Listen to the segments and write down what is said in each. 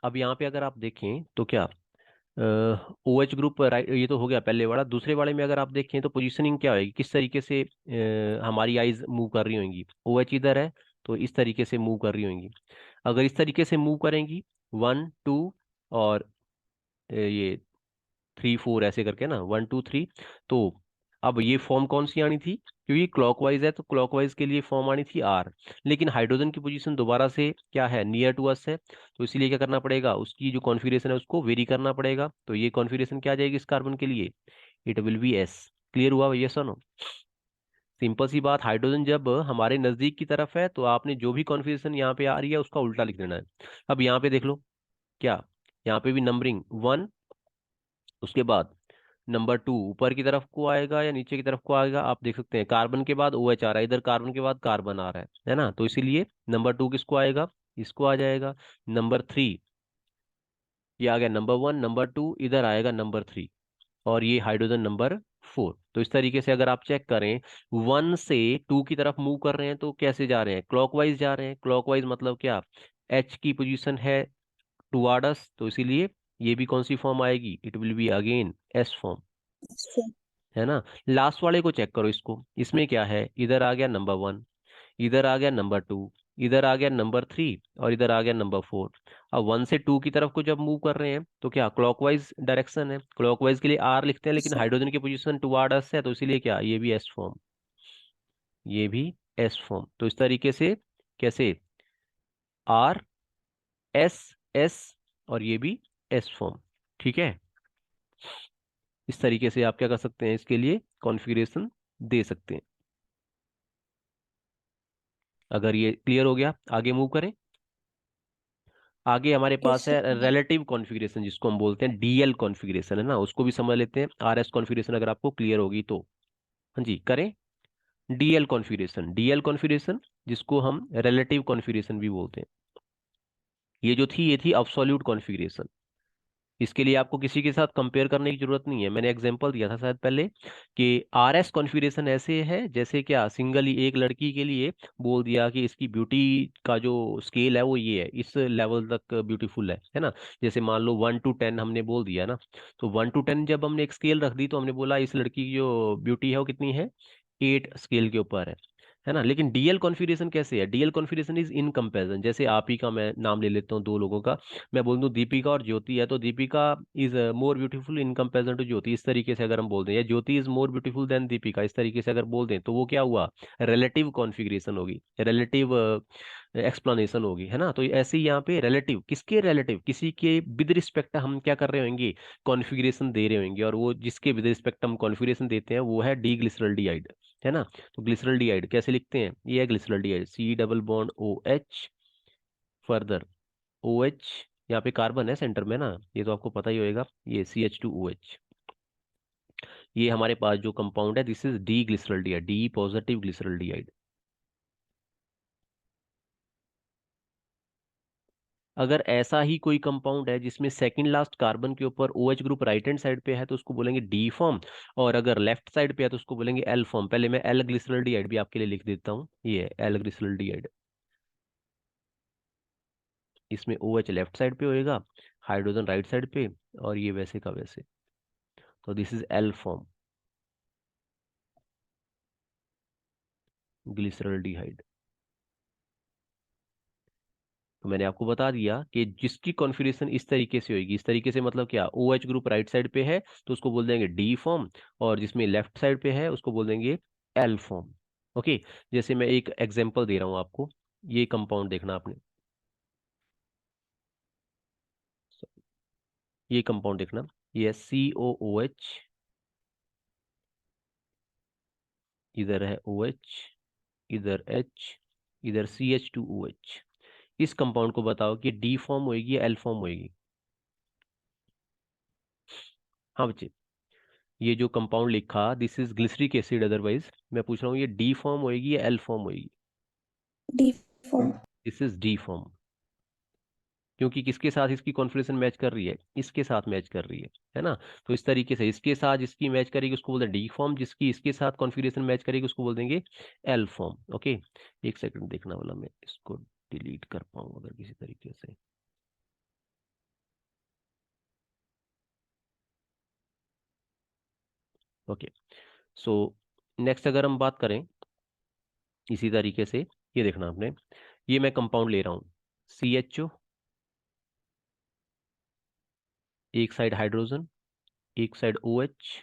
अब यहाँ पे अगर आप देखें तो क्या ओ एच ग्रुप राइट, ये तो हो गया पहले वाला। दूसरे वाले में अगर आप देखें तो पोजीशनिंग क्या होगी, किस तरीके से हमारी आइज मूव कर रही होंगी। ओ एच इधर है तो इस तरीके से मूव कर रही होंगी। अगर इस तरीके से मूव करेंगी 1 2 और ये 3 4 ऐसे करके ना 1 2 3, तो अब ये फॉर्म कौन सी आनी थी, क्योंकि क्लॉकवाइज है तो क्लॉकवाइज के लिए फॉर्म आनी थी आर। लेकिन हाइड्रोजन की पोजीशन दोबारा से क्या है, नियर टू अस है, तो इसीलिए क्या करना पड़ेगा, उसकी जो कॉन्फ़िगरेशन है उसको वेरी करना पड़ेगा। तो ये कॉन्फ़िगरेशन क्या आ जाएगी इस कार्बन के लिए, it will be S. Clear हुआ भैया, सुनो। सिंपल सी बात, हाइड्रोजन जब हमारे नजदीक की तरफ है तो आपने जो भी कॉन्फ़िगरेशन यहाँ पे आ रही है उसका उल्टा लिख देना है। अब यहाँ पे देख लो क्या, यहाँ पे भी नंबरिंग 1, उसके बाद नंबर 2 ऊपर की तरफ को आएगा या नीचे की तरफ को आएगा, आप देख सकते हैं कार्बन के बाद ओ एच आ रहा है, इधर कार्बन के बाद कार्बन आ रहा है ना, तो इसीलिए नंबर 2 किसको आएगा, इसको आ जाएगा। नंबर 3 ये आ गया, नंबर 1 नंबर 2 इधर आएगा नंबर 3, और ये हाइड्रोजन नंबर 4। तो इस तरीके से अगर आप चेक करें 1 से 2 की तरफ मूव कर रहे हैं तो कैसे जा रहे हैं, क्लॉकवाइज जा रहे हैं। क्लॉकवाइज मतलब क्या, एच की पोजीशन है टुवार्ड अस, तो इसीलिए ये भी कौन सी फॉर्म आएगी, it will be again S form, है ना। लास्ट वाले को चेक करो, इसको, इसमें क्या है, इधर आ गया नंबर 1, इधर आ गया नंबर 2, इधर आ गया नंबर 3, और इधर आ गया नंबर 4। अब 1 से 2 की तरफ को जब मूव कर रहे हैं तो क्या क्लॉकवाइज डायरेक्शन है, क्लॉकवाइज के लिए आर लिखते हैं, लेकिन हाइड्रोजन की पोजीशन टुवार्ड अस है तो इसीलिए क्या, ये भी एस फॉर्म, ये भी एस फॉर्म। तो इस तरीके से कैसे, आर एस एस, और ये भी एस फॉर्म। ठीक है, इस तरीके से आप क्या कर सकते हैं, इसके लिए कॉन्फ़िगरेशन दे सकते हैं। अगर ये क्लियर हो गया, आगे मूव करें। आगे हमारे यस पास है रिलेटिव कॉन्फ़िगरेशन, जिसको हम बोलते हैं डीएल कॉन्फ़िगरेशन, है ना, उसको भी समझ लेते हैं। आरएस कॉन्फ़िगरेशन अगर आपको क्लियर होगी तो, हाँ जी करें। डीएल कॉन्फ़िगरेशन, डीएल कॉन्फ़िगरेशन जिसको हम रिलेटिव कॉन्फ़िगरेशन भी बोलते हैं, ये जो थी ये थी अब्सोल्यूट कॉन्फ़िगरेशन। इसके लिए आपको किसी के साथ कंपेयर करने की जरूरत नहीं है, मैंने एग्जांपल दिया था शायद पहले कि आरएस कॉन्फ़िगरेशन ऐसे है जैसे क्या, सिंगली एक लड़की के लिए बोल दिया कि इसकी ब्यूटी का जो स्केल है वो ये है, इस लेवल तक ब्यूटीफुल है ना। जैसे मान लो 1 to 10 हमने बोल दिया ना, तो 1 to 10 जब हमने एक स्केल रख दी तो हमने बोला इस लड़की की जो ब्यूटी है वो कितनी है, 8 स्केल के ऊपर है ना। लेकिन डीएल कॉन्फ़िगरेशन कैसे है, DL configuration is in comparison. जैसे आप ही का मैं नाम ले लेता हूँ, दो लोगों का, मैं बोल दूं दीपिका और ज्योति है, तो Deepika is more beautiful in comparison to Jyoti, इस तरीके से अगर हम बोल दें, या Jyoti is more beautiful than Deepika, इस तरीके से अगर बोल दें, तो वो क्या हुआ, रिलेटिव कॉन्फ़िगरेशन होगी, रिलेटिव एक्सप्लेनेशन होगी, है ना। तो ऐसे ही यहाँ पे रिलेटिव, किसके रिलेटिव, किसी के विद रिस्पेक्ट हम क्या कर रहे होंगे, कॉन्फ़िगरेशन दे रहे होंगे, और वो जिसके विद रिस्पेक्ट हम कॉन्फ़िगरेशन देते हैं वो है डी ग्लिसरल्डिहाइड, है ना। तो ग्लिसरल्डिहाइड कैसे लिखते हैं, ये है glyceraldehyde, C double bond O H, further O H, यहाँ पे कार्बन है सेंटर में ना, ये तो आपको पता ही होएगा, ये CH2OH। ये हमारे पास जो कंपाउंड है this is D glyceraldehyde, D positive glyceraldehyde. अगर ऐसा ही कोई कंपाउंड है जिसमें सेकंड लास्ट कार्बन के ऊपर OH group right hand side पे है तो उसको बोलेंगे डी फॉर्म, और अगर लेफ्ट साइड पे है तो उसको बोलेंगे एल फॉर्म। पहले मैं एल ग्लिसरल्डिहाइड भी आपके लिए लिख देता हूँ, ये है एल ग्लिसरल्डिहाइड। इसमें OH लेफ्ट साइड पे होएगा, हाइड्रोजन राइट साइड पे, और ये वैसे का वैसे, तो this is L form, glyceraldehyde. तो मैंने आपको बता दिया कि जिसकी कॉन्फ़िगरेशन इस तरीके से होगी, इस तरीके से मतलब क्या, OH ग्रुप राइट साइड पे है तो उसको बोल देंगे डी फॉर्म, और जिसमें लेफ्ट साइड पे है उसको बोल देंगे एल फॉर्म। ओके, जैसे मैं एक एग्जांपल दे रहा हूं आपको, ये कंपाउंड देखना आपने, ये कंपाउंड देखना, ये COOH, इधर है OH, इधर H, इधर CH2OH। इस कंपाउंड को बताओ कि डी फॉर्म होगी या एल फॉर्म होगी। हाँ बच्चे, ये जो कंपाउंड लिखा this is glyceric acid, otherwise मैं पूछ रहा हूँ ये डी फॉर्म होएगी या एल फॉर्म होएगी। D form. This is D form, क्योंकि किसके साथ इसकी कॉन्फ़िगरेशन मैच कर रही है, इसके साथ मैच कर रही है ना। तो इस तरीके से इसके साथ जिसकी मैच करेगी उसको बोलते हैं डी फॉर्म, जिसकी इसके साथ कॉन्फ़िगरेशन मैच करेगी उसको बोल देंगे एल फॉर्म। ओके, एक सेकंड देखना वाला, मैं इसको डिलीट कर पाऊँ अगर किसी तरीके से, ओके। सो नेक्स्ट अगर हम बात करें इसी तरीके से, ये देखना आपने, ये मैं कंपाउंड ले रहा हूँ, CHO, एक साइड हाइड्रोजन, एक साइड OH,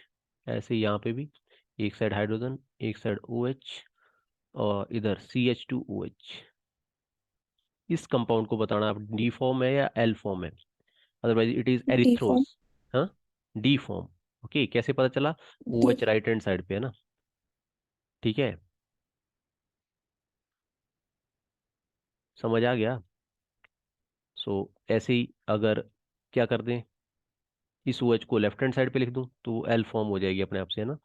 ऐसे यहाँ पे भी एक साइड हाइड्रोजन, एक साइड OH, और इधर CH2OH। इस कंपाउंड को बताना आप डी फॉर्म है या एल फॉर्म है, otherwise it is D erythrose. form. हाँ, डी फॉर्म। ओके, कैसे पता चला? D OH right hand side पे है ना, ठीक है, समझ आ गया? सो ऐसे ही अगर क्या कर दें, इस OH को लेफ्ट हैंड साइड पे लिख दूं तो एल फॉर्म हो जाएगी अपने आप से, है ना।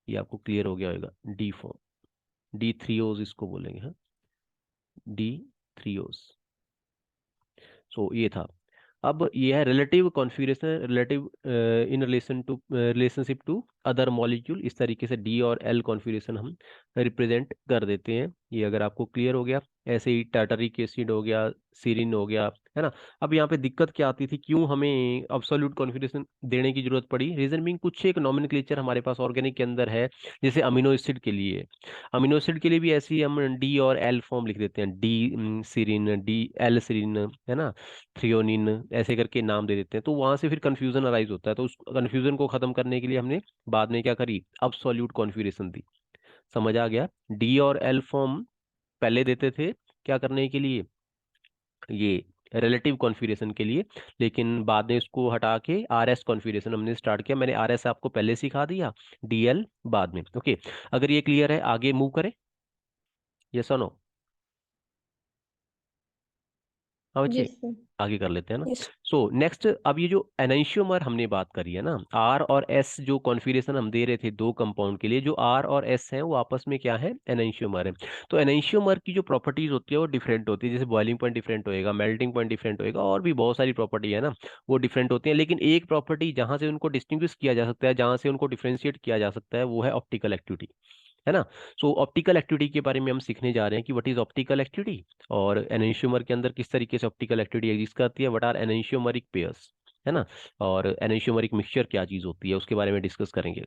ये आपको क्लियर हो गया होगा, डी फॉर्म, D3OZ इसको बोलेंगे, हाँ, D3OZ। सो ये था। अब ये है relative configuration, relative in relation to relationship to other molecule. इस तरीके से डी और एल कॉन्फ़िगरेशन हम रिप्रेजेंट कर देते हैं। ये अगर आपको क्लियर हो गया, ऐसे ही टार्टरिक एसिड हो गया, सीरिन हो गया, है ना। अब यहाँ पे दिक्कत क्या आती थी, क्यों हमें अब्सोल्यूट कॉन्फ़िगरेशन देने की जरूरत पड़ी? रीजन बीइंग कुछ एक नॉमेनक्लेचर हमारे पास ऑर्गेनिक के अंदर है, जैसे अमीनो एसिड के लिए। अमीनो एसिड के लिए भी ऐसे ही हम डी और एल फॉर्म लिख देते हैं, डी सीरिन, डी एल सीरिन, है ना, थ्रियोनिन, ऐसे करके नाम दे देते हैं, तो वहां से फिर कंफ्यूजन अराइज होता है। तो उस कंफ्यूजन को खत्म करने के लिए हमने बाद में क्या करी, अब्सोल्यूट कॉन्फ़िगरेशन दी। समझ आ गया? डी और एल फॉर्म पहले देते थे, क्या करने के लिए, ये रिलेटिव कॉन्फ़िगरेशन के लिए, लेकिन बाद में इसको हटा के RS कॉन्फ़िगरेशन हमने स्टार्ट किया। मैंने RS आपको पहले सिखा दिया, DL बाद में। ओके, अगर ये क्लियर है आगे मूव करें, ये सुनो, हाँ बच्चे, Yes, sir. आगे कर लेते हैं ना। Yes. सो नेक्स्ट, अब ये जो एनेंशियोमर हमने बात करी है ना, R और S जो कॉन्फ़िगरेशन हम दे रहे थे दो कंपाउंड के लिए, जो R और S हैं वो आपस में क्या है, एनेंशियोमर है। तो एनेंशियोमर की जो प्रॉपर्टीज होती है वो डिफरेंट होती है, जैसे बॉइलिंग पॉइंट डिफरेंट होएगा, मेल्टिंग पॉइंट डिफरेंट होएगा, और भी बहुत सारी प्रॉपर्टी है ना, वो डिफरेंट होती है। लेकिन एक प्रॉपर्टी जहां से उनको डिस्टिंग्विश किया जा सकता है, जहां से उनको डिफ्रेंशिएट किया जा सकता है, वो है ऑप्टिकल एक्टिविटी, है ना। सो ऑप्टिकल एक्टिविटी के बारे में हम सीखने जा रहे हैं कि व्हाट इज ऑप्टिकल एक्टिविटी, और एनेंशियोमर के अंदर किस तरीके से ऑप्टिकल एक्टिविटी एग्जिस्ट करती है, व्हाट आर एनेंशियोमरिक पेयर्स, है ना, और एनेंशियोमरिक मिक्सचर क्या चीज होती है, उसके बारे में डिस्कस करेंगे।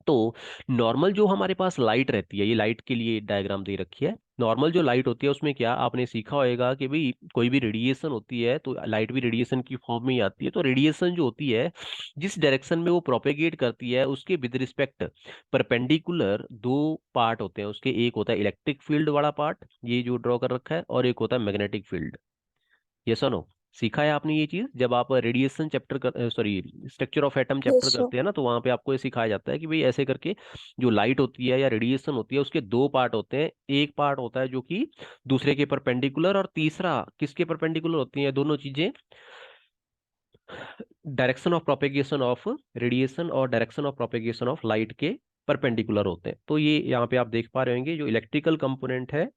तो नॉर्मल जो हमारे पास लाइट रहती है, ये लाइट के लिए डायग्राम दे रखी है। नॉर्मल जो लाइट होती है उसमें क्या आपने सीखा होएगा कि भाई कोई भी रेडिएशन होती है तो लाइट भी रेडिएशन की फॉर्म में ही आती है। तो रेडिएशन जो होती है, जिस डायरेक्शन में वो प्रोपेगेट करती है, उसके विद रिस्पेक्ट परपेंडिकुलर दो पार्ट होते हैं उसके। एक होता है इलेक्ट्रिक फील्ड वाला पार्ट, ये जो ड्रॉ कर रखा है, और एक होता है मैग्नेटिक फील्ड। ये सुनो, सीखा है आपने ये चीज जब आप रेडिएशन चैप्टर कर, sorry, structure of atom chapter Yes, sir. करते हैं ना, तो वहां पे आपको ये सिखाया जाता है कि भाई ऐसे करके जो लाइट होती है या रेडिएशन होती है उसके दो पार्ट होते हैं। एक पार्ट होता है जो कि दूसरे के परपेंडिकुलर, और तीसरा किसके परपेंडिकुलर होती है, दोनों चीजें direction of propagation of radiation और direction of propagation of light के परपेंडिकुलर होते हैं। तो ये यहाँ पे आप देख पा रहे होंगे, जो इलेक्ट्रिकल कंपोनेंट है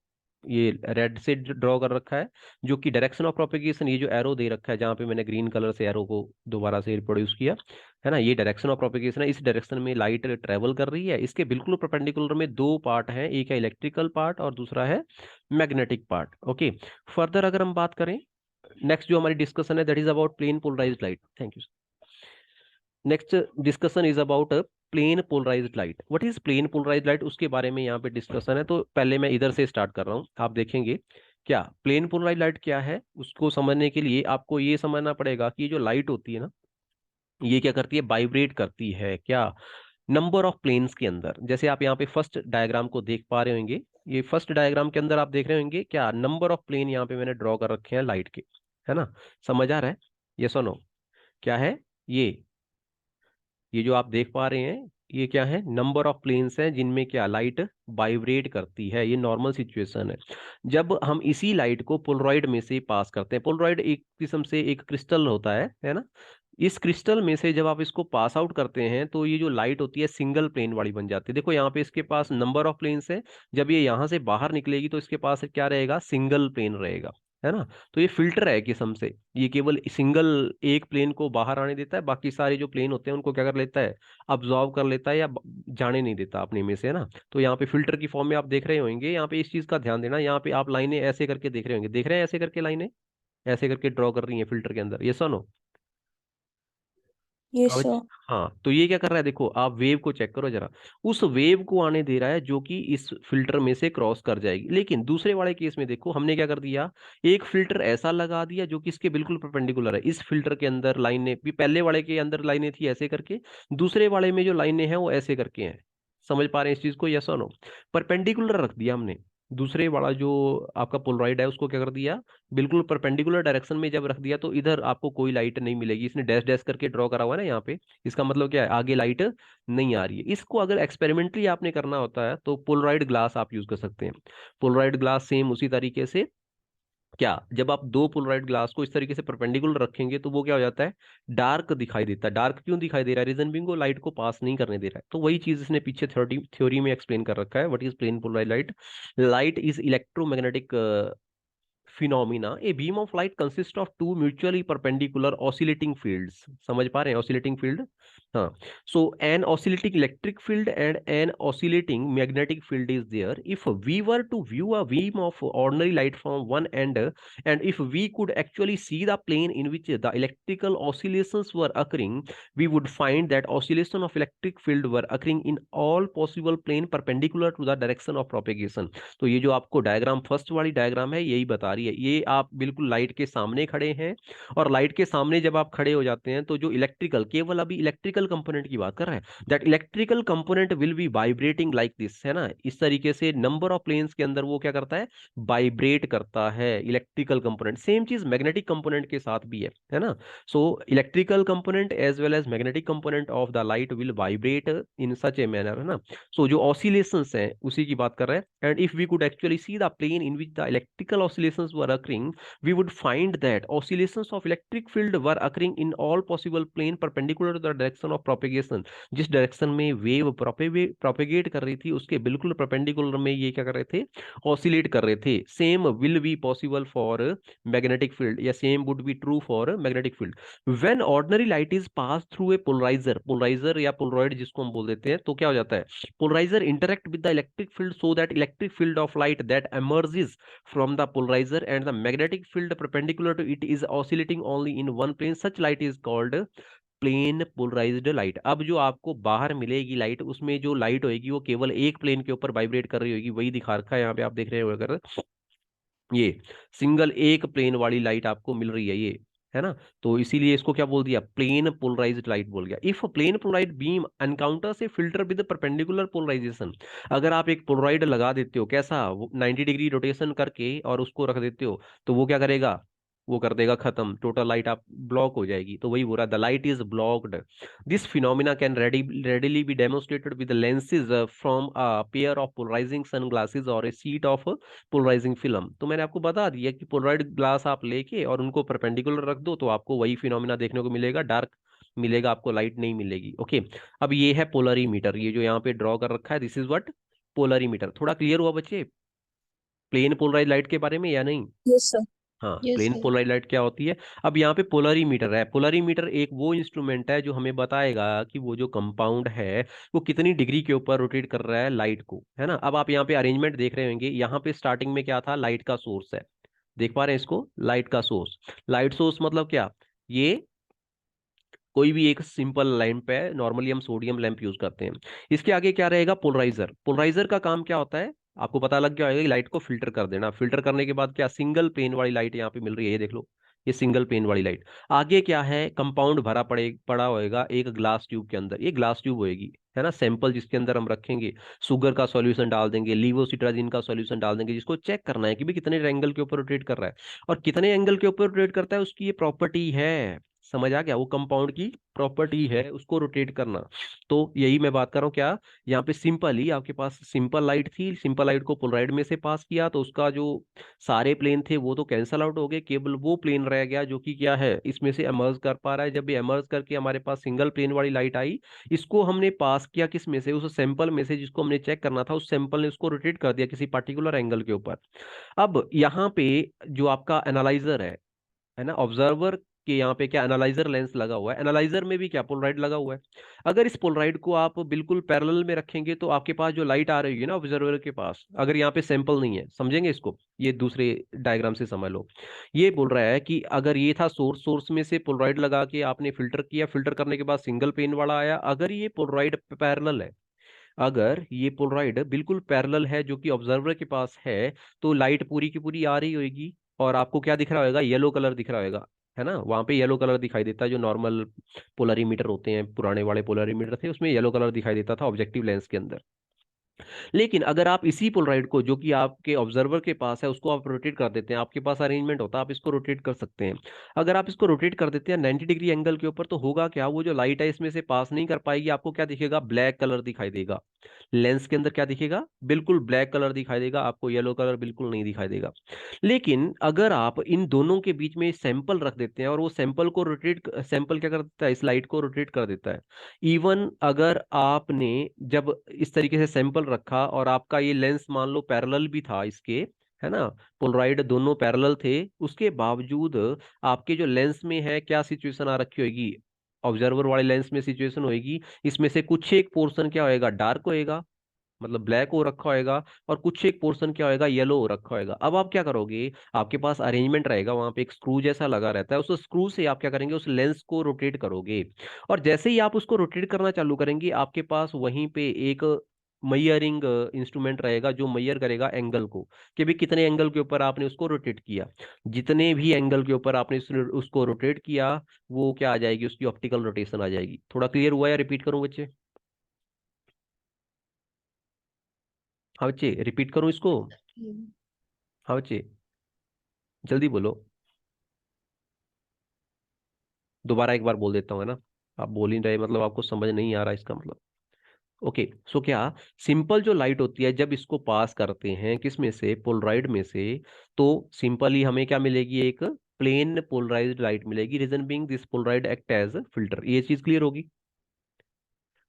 ये रेड से ड्रॉ कर रखा है, जो कि डायरेक्शन ऑफ प्रोपेगेशन, ये जो एरो दे रखा है जहाँ पे मैंने ग्रीन कलर से एरो को दोबारा से रिप्रोड्यूस किया, है ना, ये डायरेक्शन ऑफ प्रोपेगेशन है। इस डायरेक्शन में लाइट ट्रेवल कर रही है। इसके बिल्कुल परपेंडिकुलर में दो पार्ट हैं, एक है इलेक्ट्रिकल पार्ट और दूसरा है मैग्नेटिक पार्ट। ओके, फर्दर अगर हम बात करें, नेक्स्ट जो हमारी डिस्कशन है that is about plane polarized light. Thank you. Next discussion is about plane polarized light. What is plane polarized light, उसके बारे में यहाँ पे डिस्कशन है। तो पहले मैं इधर से स्टार्ट कर रहा हूँ, आप देखेंगे क्या प्लेन पोलराइज्ड लाइट क्या है। उसको समझने के लिए आपको ये समझना पड़ेगा कि ये जो लाइट होती है ना, ये क्या करती है, वाइब्रेट करती है क्या, नंबर ऑफ प्लेन्स के अंदर। जैसे आप यहाँ पे फर्स्ट डायग्राम को देख पा रहे होंगे, ये फर्स्ट डायग्राम के अंदर आप देख रहे होंगे क्या, नंबर ऑफ प्लेन यहाँ पे मैंने ड्रॉ कर रखे हैं लाइट के, है ना। समझ आ रहा है? ये सुनो, क्या है ये जो आप देख पा रहे हैं, ये क्या है, नंबर ऑफ प्लेन्स हैं जिनमें क्या लाइट वाइब्रेट करती है। ये नॉर्मल सिचुएशन है। जब हम इसी लाइट को पोलरॉइड में से पास करते हैं, पोलरॉइड एक किस्म से एक क्रिस्टल होता है ना, इस क्रिस्टल में से जब आप इसको पास आउट करते हैं तो ये जो लाइट होती है सिंगल प्लेन वाली बन जाती है। देखो यहाँ पे इसके पास नंबर ऑफ प्लेन्स है, जब ये यहाँ से बाहर निकलेगी तो इसके पास क्या रहेगा, सिंगल प्लेन रहेगा, है ना। तो ये फिल्टर है किस्म से, ये केवल सिंगल एक प्लेन को बाहर आने देता है, बाकी सारे जो प्लेन होते हैं उनको क्या कर लेता है, अब्जॉर्व कर लेता है, या जाने नहीं देता अपने में से, है ना। तो यहाँ पे फिल्टर की फॉर्म में आप देख रहे होंगे, यहाँ पे इस चीज का ध्यान देना, यहाँ पे आप लाइनें ऐसे करके देख रहे होंगे, देख रहे हैं ऐसे करके लाइनें ऐसे करके ड्रॉ कर रही हैं फिल्टर के अंदर, ये सुनो। Yes, कवच। sir. हाँ, तो ये क्या कर रहा है, देखो आप वेव को चेक करो जरा। उस वेव को आने दे रहा है जो कि इस फिल्टर में से क्रॉस कर जाएगी। लेकिन दूसरे वाले केस में देखो हमने क्या कर दिया, एक फिल्टर ऐसा लगा दिया जो कि इसके बिल्कुल परपेंडिकुलर है। इस फिल्टर के अंदर लाइनें भी पहले वाले के अंदर लाइनें थी ऐसे करके, दूसरे वाले में जो लाइनें हैं वो ऐसे करके हैं। समझ पा रहे हैं इस चीज को, यस और नो? परपेंडिकुलर रख दिया हमने। दूसरे वाला जो आपका पोलराइड है उसको क्या कर दिया, बिल्कुल परपेंडिकुलर डायरेक्शन में जब रख दिया तो इधर आपको कोई लाइट नहीं मिलेगी। इसने डैश डैश करके ड्रॉ करा हुआ है ना यहाँ पे, इसका मतलब क्या है, आगे लाइट नहीं आ रही है। इसको अगर एक्सपेरिमेंटली आपने करना होता है तो पोलराइड ग्लास आप यूज कर सकते हैं। पोलराइड ग्लास सेम उसी तरीके से, क्या जब आप दो पोलराइड ग्लास को इस तरीके से परपेंडिकुलर रखेंगे तो वो क्या हो जाता है, डार्क दिखाई देता है। डार्क क्यों दिखाई दे रहा है, रीजन बिंग वो लाइट को पास नहीं करने दे रहा है। तो वही चीज इसने पीछे थ्योरी थ्योरी में एक्सप्लेन कर रखा है, what is plane polarized light. Light is electromagnetic phenomena. A beam of light consists of two mutually perpendicular oscillating fields. समझ पा रहे हैं oscillating field? हाँ, so an oscillating electric field and an oscillating magnetic field is there. If we were to view a beam of ordinary light from one end, and if we could actually see the plane in which the electrical oscillations were occurring, we would find that oscillation of electric field were occurring in all possible plane perpendicular to the direction of propagation. तो ये जो आपको diagram first वाली diagram है यही बता रही है। ये आप बिल्कुल लाइट के सामने खड़े हैं, और लाइट के सामने जब आप खड़े हो जाते हैं तो जो इलेक्ट्रिकल, केवल अभी इलेक्ट्रिकल कंपोनेंट की बात कर रहे हैं, that electrical component will be vibrating like this, है ना। इस तरीके से नंबर ऑफ प्लेन्स के अंदर वो क्या करता है, वाइब्रेट करता है इलेक्ट्रिकल कंपोनेंट। सेम चीज मैग्नेटिक कंपोनेंट के साथ भी है ना। So electrical component as well as magnetic component of the light will vibrate in such a manner, है ना। सो जो ऑसिलेशंस हैं उसी की बात कर रहे हैं। And if we could actually see the plane in which the electrical oscillations were occurring, we would find that oscillations of electric field were occurring in all possible plane perpendicular to the direction of propagation. जिस direction में wave propagate कर रही थी उसके बिल्कुल perpendicular में ये क्या कर रहे थे, ऑसिलेट कर रहे थे। Same will be possible for magnetic field, या same would be true for magnetic field. When ordinary light is pass through a polarizer, polarizer या पोलरॉइड जिसको हम बोल देते हैं, तो क्या हो जाता है, polarizer interact with the electric field so that electric field of light that emerges from the polarizer and the magnetic field perpendicular to it is oscillating only in one plane. Such light is called plane polarized light. अब जो आपको बाहर मिलेगी light, उसमें जो light होगी वो केवल एक प्लेन के ऊपर वाइब्रेट कर रही होगी। वही दिखा रखा है यहाँ पे, आप देख रहे हो अगर, ये सिंगल एक प्लेन वाली लाइट आपको मिल रही है ये, है ना। तो इसीलिए इसको क्या बोल दिया, प्लेन पोलराइज्ड लाइट बोल गया। If plane polarized beam encounter से फिल्टर विद परपेंडिकुलर पोलराइजेशन, अगर आप एक पोलराइड लगा देते हो कैसा, 90 डिग्री रोटेशन करके और उसको रख देते हो, तो वो क्या करेगा, वो कर देगा खत्म, टोटल लाइट आप ब्लॉक हो जाएगी। तो वही बोल रहा, the light is blocked. This phenomena can readily be demonstrated with the lenses from a pair of polarizing sunglasses or a sheet of polarizing film. तो मैंने आपको बता दिया कि पोलराइड ग्लास आप लेके और उनको परपेंडिकुलर रख दो तो आपको वही फिनोमिना देखने को मिलेगा, डार्क मिलेगा, आपको लाइट नहीं मिलेगी। ओके, अब ये है पोलरीमीटर, ये जो यहाँ पे ड्रॉ कर रखा है, दिस इज व्हाट, पोलरीमीटर। थोड़ा क्लियर हुआ बच्चे प्लेन पोलराइज लाइट के बारे में या नहीं? Yes, sir. हाँ, Yes, plane sir. Polarize light क्या होती है। अब यहाँ पे पोलरीमीटर है। पोलरीमीटर एक वो इंस्ट्रूमेंट है जो हमें बताएगा कि वो जो कंपाउंड है वो कितनी डिग्री के ऊपर रोटेट कर रहा है लाइट को, है ना। अब आप यहाँ पे अरेंजमेंट देख रहे होंगे, यहाँ पे स्टार्टिंग में क्या था, लाइट का सोर्स है, देख पा रहे हैं इसको, लाइट का सोर्स। लाइट सोर्स मतलब क्या, ये कोई भी एक सिंपल लैंप है, नॉर्मली हम सोडियम लैंप यूज करते हैं। इसके आगे क्या रहेगा, पोलराइजर। पोलराइजर का काम क्या होता है, आपको पता लग गया होगा कि लाइट को फिल्टर कर देना। फिल्टर करने के बाद क्या, सिंगल प्लेन वाली लाइट यहाँ पे मिल रही है, ये देख लो, ये सिंगल प्लेन वाली लाइट। आगे क्या है, कंपाउंड भरा पड़ा होएगा एक ग्लास ट्यूब के अंदर, ये ग्लास ट्यूब होएगी, है ना। सैंपल जिसके अंदर हम रखेंगे, शुगर का सॉल्यूशन डाल देंगे, लिवोसिट्राजिन का सॉल्यूशन डाल देंगे, जिसको चेक करना है कि भाई कितने एंगल के ऊपर रोटेट कर रहा है। और कितने एंगल के ऊपर रोटेट करता है उसकी ये प्रॉपर्टी है, समझ आ गया, वो कंपाउंड की प्रॉपर्टी है उसको रोटेट करना। तो यही मैं बात कर रहा हूँ क्या, यहाँ पे सिंपल ही आपके पास सिंपल लाइट थी, सिंपल लाइट को पोलराइड में से पास किया तो उसका जो सारे प्लेन थे वो तो कैंसल आउट हो गए, केवल वो प्लेन रह गया जो कि क्या है, इसमें से एमर्ज कर पा रहा है। जब ये एमर्ज करके हमारे पास सिंगल प्लेन वाली लाइट आई, इसको हमने पास किया किस में से, उस सैंपल में से जिसको हमने चेक करना था, उस सैंपल ने उसको रोटेट कर दिया किसी पर्टिकुलर एंगल के ऊपर। अब यहाँ पे जो आपका एनालाइजर है ना, ऑब्जर्वर कि यहाँ पे क्या एनालाइजर लेंस लगा हुआ है, एनालाइजर में भी क्या पोलराइड लगा हुआ है। अगर इस पोलराइड को आप बिल्कुल पैरेलल में रखेंगे तो आपके पास जो लाइट आ रही है ना ऑब्जर्वर के पास, अगर यहाँ पे सैंपल नहीं है, समझेंगे इसको, ये दूसरे डायग्राम से समझ लो। ये बोल रहा है कि अगर ये था सोर्स, सोर्स में से पोलराइड लगा के आपने फिल्टर किया, फिल्टर करने के बाद सिंगल पेन वाला आया, अगर ये पोलराइड पैरेलल है, अगर ये पोलराइड बिल्कुल पैरेलल है जो कि ऑब्जर्वर के पास है, तो लाइट पूरी की पूरी आ रही होगी और आपको क्या दिख रहा होगा, येलो कलर दिख रहा होगा, है ना, वहां पे येलो कलर दिखाई देता है। जो नॉर्मल पोलरीमीटर होते हैं, पुराने वाले पोलरीमीटर थे, उसमें येलो कलर दिखाई देता था ऑब्जेक्टिव लेंस के अंदर। लेकिन अगर आप इसी पोलराइड को जो कि आपके ऑब्जर्वर के पास है उसको आप रोटेट कर देते हैं, आपके पास अरेंजमेंट होता है, आप इसको रोटेट कर सकते हैं। अगर आप इसको रोटेट कर देते हैं 90 डिग्री एंगल के ऊपर, तो होगा क्या, वो जो लाइट है इसमें से पास नहीं कर पाएगी, आपको क्या दिखेगा, ब्लैक कलर दिखाई देगा। लेंस के अंदर क्या दिखेगा, बिल्कुल ब्लैक कलर दिखाई देगा, आपको येलो कलर बिल्कुल नहीं दिखाई देगा। लेकिन अगर आप इन दोनों के बीच में सैंपल रख देते हैं और वो सैंपल को रोटेट, सैंपल क्या कर देता है, इस लाइट को रोटेट कर देता है। इवन अगर आपने जब इस तरीके से सैंपल रखा और आपका ये लेंस मान लो पैरेलल भी था इसके, है ना, पोलराइड दोनों पैरेलल थे, उसके बावजूद आपके जो लेंस में है क्या सिचुएशन आ रखी होगी, ऑब्जर्वर वाले लेंस में सिचुएशन होगी, इसमें से कुछ एक पोर्शन क्या होएगा, डार्क होएगा, मतलब ब्लैक हो रखा होएगा, और कुछ एक पोर्शन क्या होएगा, येलो हो रखा होएगा। अब आप क्या करोगे, आपके पास अरेंजमेंट रहेगा, वहां पे एक स्क्रू जैसा लगा रहता है, उस स्क्रू से आप क्या करेंगे, उस लेंस को रोटेट करोगे। और जैसे ही आप उसको रोटेट करना चालू करेंगे, आपके पास वहीं पे एक मैयरिंग इंस्ट्रूमेंट रहेगा जो मैयर करेगा एंगल को, कि भाई कितने एंगल के ऊपर आपने उसको रोटेट किया। जितने भी एंगल के ऊपर आपने उसको रोटेट किया, वो क्या आ जाएगी, उसकी ऑप्टिकल रोटेशन आ जाएगी। थोड़ा क्लियर हुआ या रिपीट करूं बच्चे? हाँ बच्चे, रिपीट करूं इसको? हाँ बच्चे, जल्दी बोलो। दोबारा एक बार बोल देता हूँ, है ना, आप बोल ही रहे, मतलब आपको समझ नहीं आ रहा इसका मतलब। ओके, सो क्या, सिंपल जो लाइट होती है जब इसको पास करते हैं किस में से, पोलराइड में से, तो सिंपली हमें क्या मिलेगी, एक प्लेन पोलराइज्ड लाइट मिलेगी, reason being this polarized act as filter. ये चीज क्लियर होगी।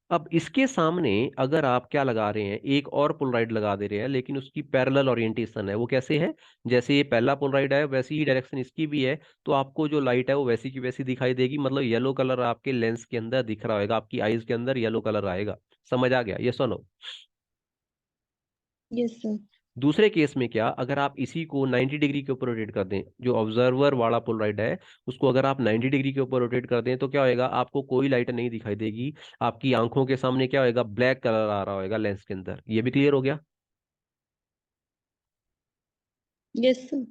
अब इसके सामने अगर आप क्या लगा रहे हैं, एक और पोलराइड लगा दे रहे हैं, लेकिन उसकी पैरेलल ओरिएंटेशन है, वो कैसे है, जैसे ये पहला पोलराइड है वैसी ही डायरेक्शन इसकी भी है, तो आपको जो लाइट है वो वैसी की वैसी दिखाई देगी, मतलब येलो कलर आपके लेंस के अंदर दिख रहा होगा, आपकी आईज के अंदर येलो कलर आएगा। समझ आ गया, ये सुनो। Yes sir. दूसरे केस में क्या, अगर आप इसी को 90 डिग्री के ऊपर रोटेट कर दें, जो ऑब्जर्वर वाला पोलराइड है उसको अगर आप 90 डिग्री के ऊपर रोटेट कर दें, तो क्या होएगा, आपको कोई लाइट नहीं दिखाई देगी, आपकी आंखों के सामने क्या होएगा, ब्लैक कलर आ रहा होगा लेंस के अंदर। ये भी क्लियर हो गया। Yes sir.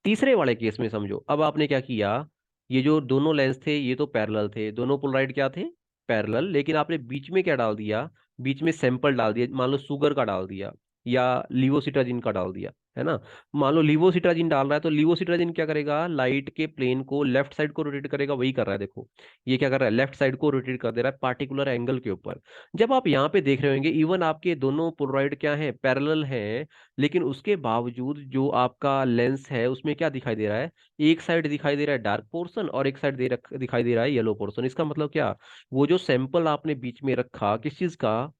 तीसरे वाले केस में समझो, अब आपने क्या किया, ये जो दोनों लेंस थे ये तो पैरेलल थे, दोनों पोलराइड क्या थे, पैरेलल, लेकिन आपने बीच में क्या डाल दिया, बीच में सैंपल डाल दिया, मान लो शुगर का डाल दिया या लिवोसिट्राजिन का डाल दिया, है ना। मान लो लिवोसिट्राजिन डाल रहा है, तो लिवोसिट्राजिन क्या करेगा, लाइट के प्लेन को लेफ्ट साइड को रोटेट करेगा, वही कर रहा है, देखो ये क्या कर रहा है, लेफ्ट साइड को रोटेट कर दे रहा है पार्टिकुलर एंगल के ऊपर। जब आप यहाँ पे देख रहे होंगे, इवन आपके दोनों पोलराइड क्या है, पैरेलल हैं, लेकिन उसके बावजूद जो आपका लेंस है उसमें क्या दिखाई दे रहा है, एक साइड दिखाई दे रहा है डार्क पोर्शन और एक साइड दिखाई दे रहा है येलो पोर्शन। इसका मतलब क्या, वो जो सैंपल आपने बीच में रखा किस चीज का,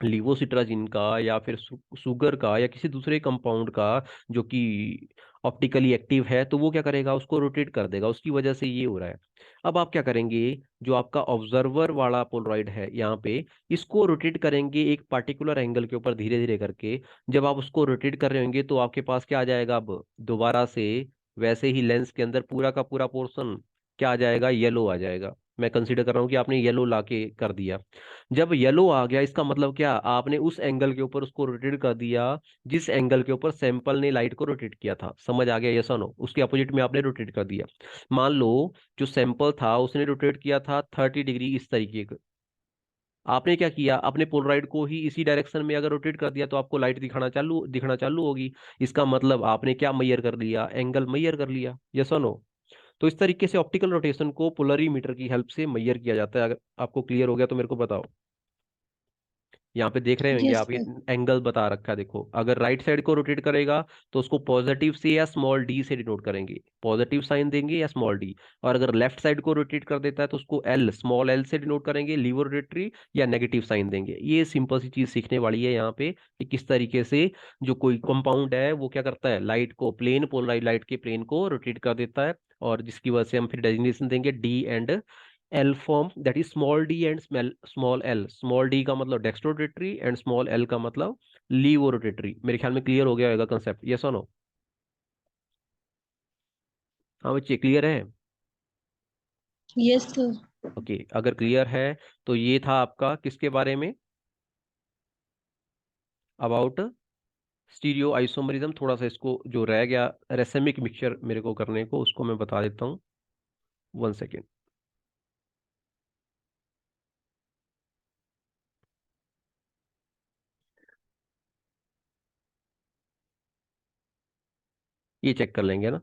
लिवोसिट्राजिन का या फिर शुगर का या किसी दूसरे कंपाउंड का, जो कि ऑप्टिकली एक्टिव है, तो वो क्या करेगा, उसको रोटेट कर देगा, उसकी वजह से ये हो रहा है। अब आप क्या करेंगे, जो आपका ऑब्जर्वर वाला पोलराइड है यहाँ पे, इसको रोटेट करेंगे एक पार्टिकुलर एंगल के ऊपर धीरे धीरे करके। जब आप उसको रोटेट कर रहे होंगे तो आपके पास क्या आ जाएगा, अब दोबारा से वैसे ही लेंस के अंदर पूरा का पूरा पोर्शन क्या आ जाएगा, येलो आ जाएगा। मैं कंसीडर कर रहा हूँ कि आपने येलो लाके कर दिया। जब येलो आ गया, इसका मतलब क्या, आपने उस एंगल के ऊपर उसको रोटेट कर दिया जिस एंगल के ऊपर सैंपल ने लाइट को रोटेट किया था। समझ आ गया, यस और नो, उसके अपोजिट में आपने रोटेट कर दिया। मान लो जो सैंपल था उसने रोटेट किया था 30 डिग्री इस तरीके का, आपने क्या किया, अपने पोलराइड को ही इसी डायरेक्शन में अगर रोटेट कर दिया, तो आपको लाइट दिखना चालू होगी। इसका मतलब आपने क्या मैयर कर लिया, एंगल मैयर कर लिया, यस और नो। तो इस तरीके से ऑप्टिकल रोटेशन को पोलरीमीटर की हेल्प से मैयर किया जाता है। अगर आपको क्लियर हो गया तो मेरे को बताओ। यहाँ पे देख रहे होंगे यस आप, ये सर। एंगल बता रखा है। देखो, अगर राइट साइड को रोटेट करेगा तो उसको पॉजिटिव से या स्मॉल डी से डिनोट करेंगे, पॉजिटिव साइन देंगे या स्मॉल डी। और अगर लेफ्ट साइड को रोटेट कर देता है तो उसको एल, स्मॉल एल से डिनोट करेंगे, लीव रोटेटरी, या नेगेटिव साइन देंगे। ये सिंपल सी चीज सीखने वाली है यहाँ पे कि किस तरीके से जो कोई कंपाउंड है वो क्या करता है, लाइट को, प्लेन पोलराइज लाइट के प्लेन को रोटेट कर देता है। और जिसकी वजह से हम फिर डेजिग्नेशन देंगे D and L form, that is small D and small L. Small D का मतलब dextrorotatory and small L का मतलब लीवो रोटेटरी। मेरे ख्याल में क्लियर हो गया होगा कंसेप्ट, यस और नो? हाँ बच्चे, क्लियर है? Yes sir. ओके, अगर क्लियर है तो ये था आपका किसके बारे में, अबाउट स्टीरियो आइसोमरिज्म। थोड़ा सा इसको जो रह गया रेसेमिक मिक्सचर मेरे को करने को, उसको मैं बता देता हूँ, 1 सेकेंड। ये चेक कर लेंगे ना।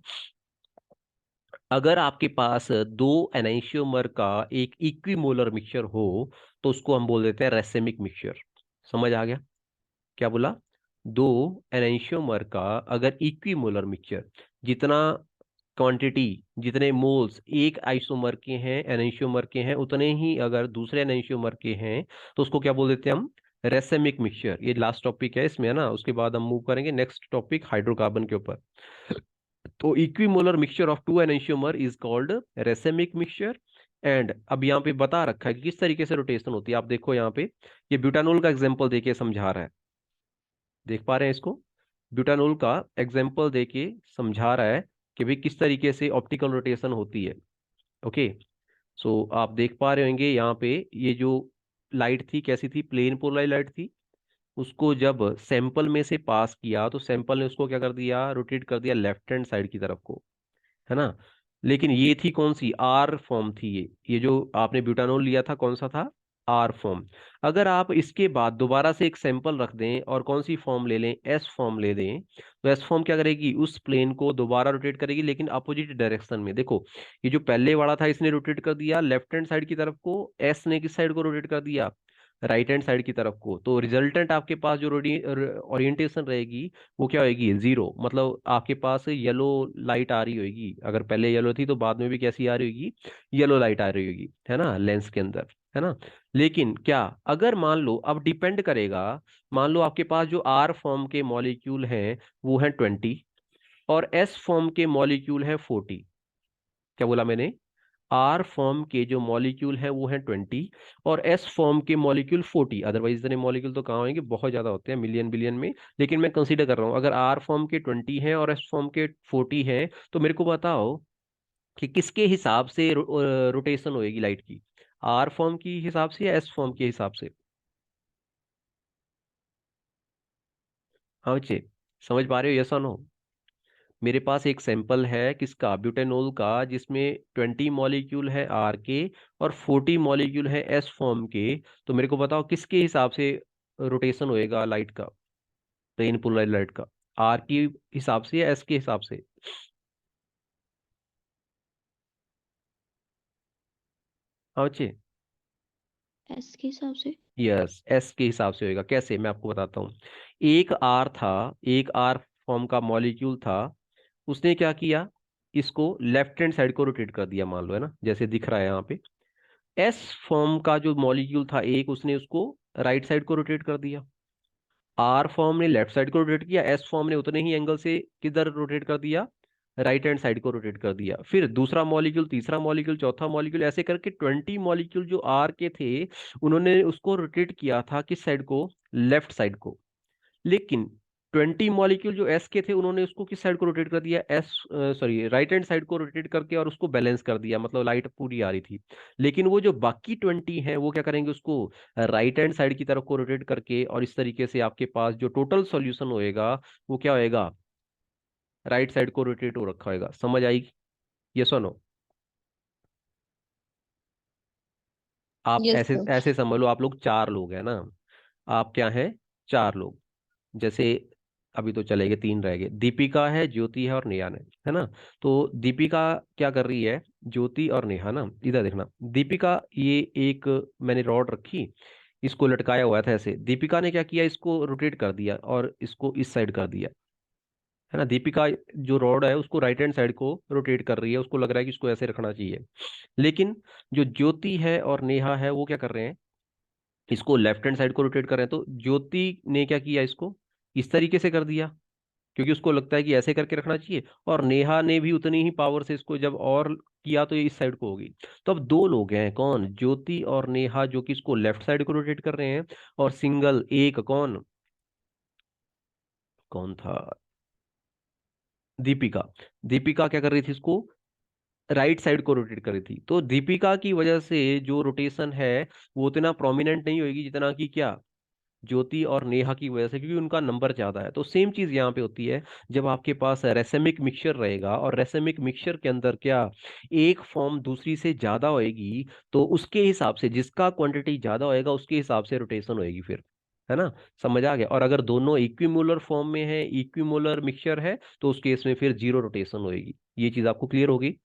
अगर आपके पास दो एनाइशियोमर का एक इक्विमोलर मिक्सचर हो तो उसको हम बोल देते हैं रेसेमिक मिक्सचर। समझ आ गया? क्या बोला? दो एनाइशियोमर का अगर इक्विमोलर मिक्सचर, जितना क्वांटिटी, जितने मोल्स एक आइसोमर के हैं, एनाइशियोमर के हैं, उतने ही अगर दूसरे एनाइशियोमर के हैं तो उसको क्या बोल देते हैं हम, रेसेमिक मिक्सचर। ये लास्ट टॉपिक है इसमें, है ना। उसके बाद हम मूव करेंगे नेक्स्ट टॉपिक हाइड्रोकार्बन के ऊपर। तो equimolar mixture of two enantiomer is called racemic mixture. And अब यहाँ पे बता रखा है कि किस तरीके से रोटेशन होती है। आप देखो यहाँ पे, ये ब्यूटानोल का एग्जांपल देके समझा रहा है, देख पा रहे हैं इसको? ब्यूटानोल का एग्जांपल देके समझा रहा है कि भाई किस तरीके से ऑप्टिकल रोटेशन होती है। ओके, सो आप देख पा रहे होंगे यहाँ पे, ये जो लाइट थी कैसी थी, प्लेन पोलराइज लाइट थी। उसको जब सैंपल में से पास किया तो सैंपल ने उसको क्या कर दिया, रोटेट कर दिया लेफ्ट हैंड साइड की तरफ को, है ना। लेकिन ये थी कौन सी, आर फॉर्म थी ये जो आपने ब्यूटानोल लिया था कौन सा था, आर फॉर्म। अगर आप इसके बाद दोबारा से एक सैंपल रख दें और कौन सी फॉर्म ले लें, एस फॉर्म ले दें, तो एस फॉर्म क्या करेगी, उस प्लेन को दोबारा रोटेट करेगी लेकिन अपोजिट डायरेक्शन में। देखो, ये जो पहले वाला था इसने रोटेट कर दिया लेफ्ट हैंड साइड की तरफ को, एस ने किस साइड को रोटेट कर दिया, राइट हैंड साइड की तरफ को। तो रिजल्टेंट आपके पास जो ओरिएंटेशन रहेगी वो क्या होगी, जीरो। मतलब आपके पास येलो लाइट आ रही होगी, अगर पहले येलो थी तो बाद में भी कैसी आ रही होगी, येलो लाइट आ रही होगी, है ना, लेंस के अंदर, है ना। लेकिन क्या, अगर मान लो, अब डिपेंड करेगा, मान लो आपके पास जो आर फॉर्म के मॉलिक्यूल हैं वो है 20 और एस फॉर्म के मॉलिक्यूल है 40। क्या बोला मैंने, आर फॉर्म के जो मॉलिक्यूल है वो है 20 और एस फॉर्म के मॉलिक्यूल 40। अदरवाइज इतने मॉलिक्यूल तो कहाँ होंगे, बहुत ज्यादा होते हैं, मिलियन बिलियन में। लेकिन मैं कंसीडर कर रहा हूँ, अगर आर फॉर्म के 20 हैं और एस फॉर्म के 40 हैं, तो मेरे को बताओ कि किसके हिसाब से रोटेशन होएगी लाइट की, आर फॉर्म की हिसाब से या एस फॉर्म के हिसाब से? हाँ बच्चे, समझ पा रहे हो, यस और नो? मेरे पास एक सैंपल है किसका, ब्यूटेनॉल का, जिसमें 20 मॉलिक्यूल है आर के और 40 मॉलिक्यूल है एस फॉर्म के। तो मेरे को बताओ किसके हिसाब से रोटेशन होएगा लाइट का, प्लेन पोलराइज लाइट का, आर के हिसाब से या एस के हिसाब से? हाँ बच्चे, एस के हिसाब से। यस, एस के हिसाब से होएगा। कैसे, मैं आपको बताता हूँ। एक आर था, एक आर फॉर्म का मॉलिक्यूल था, उसने क्या किया, इसको लेफ्ट हैंड साइड को रोटेट कर दिया, मान लो, है ना, जैसे दिख रहा है यहाँ पे। एस फॉर्म का जो मॉलिक्यूल था एक, उसने उसको राइट साइड को रोटेट कर दिया। आर फॉर्म ने लेफ्ट साइड को रोटेट किया, एस फॉर्म ने उतने ही एंगल से किधर रोटेट कर दिया, राइट हैंड साइड को रोटेट कर दिया। फिर दूसरा मॉलिक्यूल, तीसरा मॉलिक्यूल, चौथा मॉलिक्यूल, ऐसे करके 20 मॉलिक्यूल जो आर के थे, उन्होंने उसको रोटेट किया था किस साइड को, लेफ्ट साइड को। लेकिन 20 मॉलिक्यूल जो एस के थे, उन्होंने उसको किस साइड को रोटेट कर दिया, S, sorry, right hand side को रोटेट करके और उसको बैलेंस कर दिया, मतलब लाइट पूरी आ रही थी। लेकिन वो जो बाकी 20 हैं वो क्या करेंगे, उसको राइट हैंड साइड की तरफ को रोटेट करके, और इस तरीके से आपके पास जो टोटल सॉल्यूशन होएगा वो क्या होएगा, राइट साइड को रोटेट हो रखा होएगा। समझ आएगी, ये सुनो। आप यस ऐसे सर। ऐसे समझ लो, आप लोग चार लोग हैं ना, आप क्या हैं, चार लोग। जैसे अभी तो चले गए, तीन रह गए, दीपिका है, ज्योति है और नेहा है ना। तो दीपिका क्या कर रही है, ज्योति और नेहा ना, इधर देखना। दीपिका, ये एक मैंने रॉड रखी, इसको लटकाया हुआ था ऐसे, दीपिका ने क्या किया, इसको रोटेट कर दिया और इसको इस साइड कर दिया, है ना। दीपिका जो रॉड है उसको राइट हैंड साइड को रोटेट कर रही है, उसको लग रहा है कि इसको ऐसे रखना चाहिए। लेकिन जो ज्योति है और नेहा है वो क्या कर रहे हैं, इसको लेफ्ट हैंड साइड को रोटेट कर रहे हैं। तो ज्योति ने क्या किया, इसको इस तरीके से कर दिया, क्योंकि उसको लगता है कि ऐसे करके रखना चाहिए। और नेहा ने भी उतनी ही पावर से इसको जब और किया तो ये इस साइड को होगी। तो अब दो लोग हैं, कौन, ज्योति और नेहा, जो कि इसको लेफ्ट साइड को रोटेट कर रहे हैं। और सिंगल एक कौन, कौन था, दीपिका। दीपिका क्या कर रही थी, इसको राइट साइड को रोटेट कर रही थी। तो दीपिका की वजह से जो रोटेशन है वो उतना प्रोमिनेंट नहीं होगी जितना कि क्या, ज्योति और नेहा की वजह से, क्योंकि उनका नंबर ज्यादा है। तो सेम चीज यहाँ पे होती है, जब आपके पास रेसेमिक मिक्सचर रहेगा और रेसेमिक मिक्सचर के अंदर क्या, एक फॉर्म दूसरी से ज्यादा होएगी, तो उसके हिसाब से जिसका क्वांटिटी ज्यादा होएगा उसके हिसाब से रोटेशन होएगी फिर, है ना। समझ आ गया। और अगर दोनों इक्विमोलर फॉर्म में है, इक्विमोलर मिक्सचर है, तो उस केस में फिर जीरो रोटेशन होएगी। ये चीज आपको क्लियर होगी।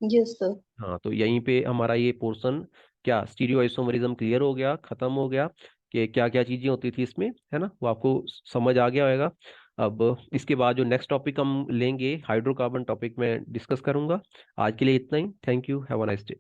Yes sir. हाँ, तो यहीं पे हमारा ये पोर्शन क्या, स्टीरियो आइसोमरिज्म क्लियर हो गया, खत्म हो गया, कि क्या क्या चीजें होती थी इसमें, है ना, वो आपको समझ आ गया होगा। अब इसके बाद जो नेक्स्ट टॉपिक हम लेंगे, हाइड्रोकार्बन टॉपिक में डिस्कस करूंगा। आज के लिए इतना ही। Thank you, have a nice day.